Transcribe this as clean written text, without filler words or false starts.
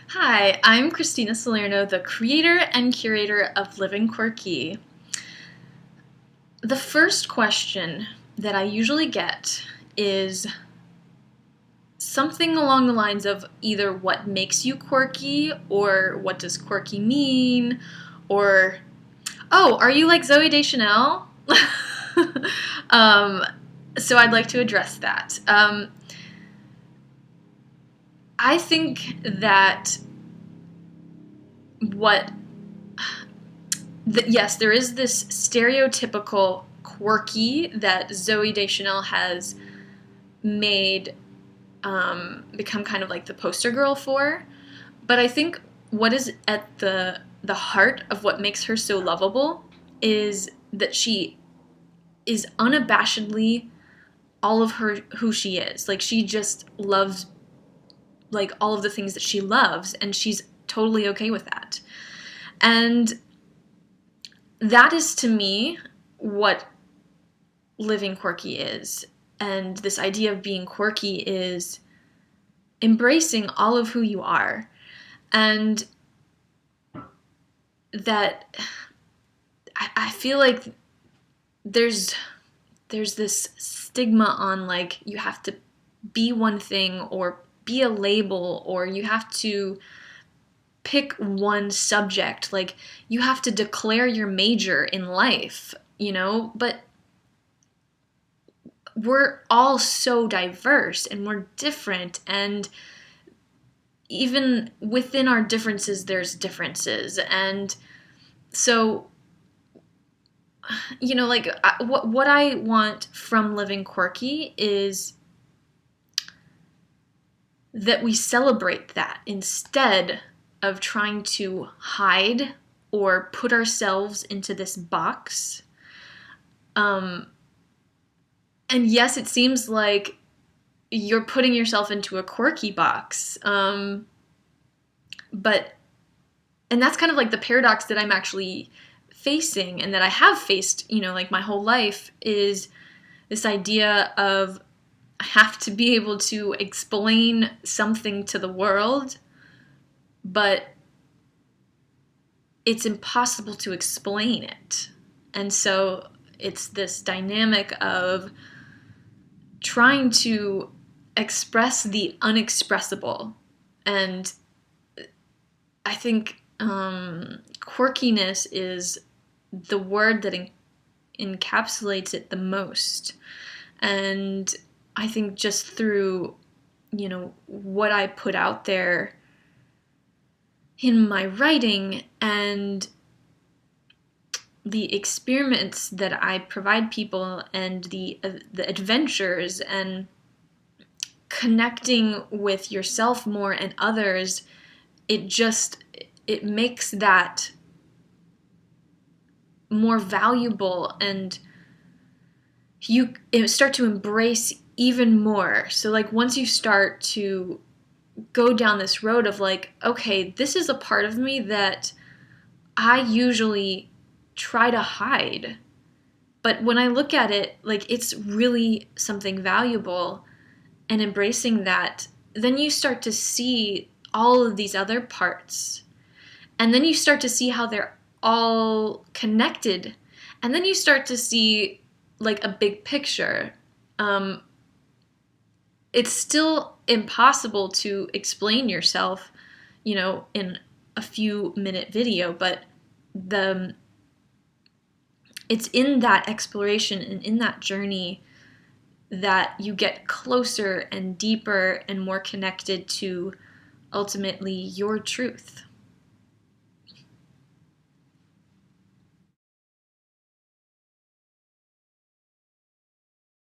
Hi, I'm Christina Salerno, the creator and curator of Living Quirky. The first question that I usually get is something along the lines of either what makes you quirky, or what does quirky mean, or, oh, are you like Zoe Deschanel? um, so I'd like to address that. I think that what yes, there is this stereotypical quirky that Zoe Deschanel has made become kind of like the poster girl for. But I think what is at the heart of what makes her so lovable is that she is unabashedly all of her who she is. Like, she just loves like all of the things that she loves, and she's totally okay with that. And that is, to me, what living quirky is. And this idea of being quirky is embracing all of who you are. And that I feel like there's this stigma on, like, you have to be one thing or be a label, or you have to pick one subject, like you have to declare your major in life, but we're all so diverse and we're different, and even within our differences there's differences. And so, like, what I want from Living Quirky is that we celebrate that instead of trying to hide or put ourselves into this box. And yes, it seems like you're putting yourself into a quirky box. But and that's kind of like the paradox that I'm actually facing, and that I have faced, like my whole life, is this idea of I have to be able to explain something to the world, but it's impossible to explain it. And so it's this dynamic of trying to express the unexpressible. And I think quirkiness is the word that encapsulates it the most. And I think just through, what I put out there in my writing and the experiments that I provide people, and the adventures, and connecting with yourself more and others, it makes that more valuable, and you start to embrace even more. So, like, once you start to go down this road of, like, okay, this is a part of me that I usually try to hide, but when I look at it, like, it's really something valuable, and embracing that, then you start to see all of these other parts, and then you start to see how they're all connected, and then you start to see, like, a big picture. It's still impossible to explain yourself, in a few minute video, but the it's in that exploration and in that journey that you get closer and deeper and more connected to ultimately your truth.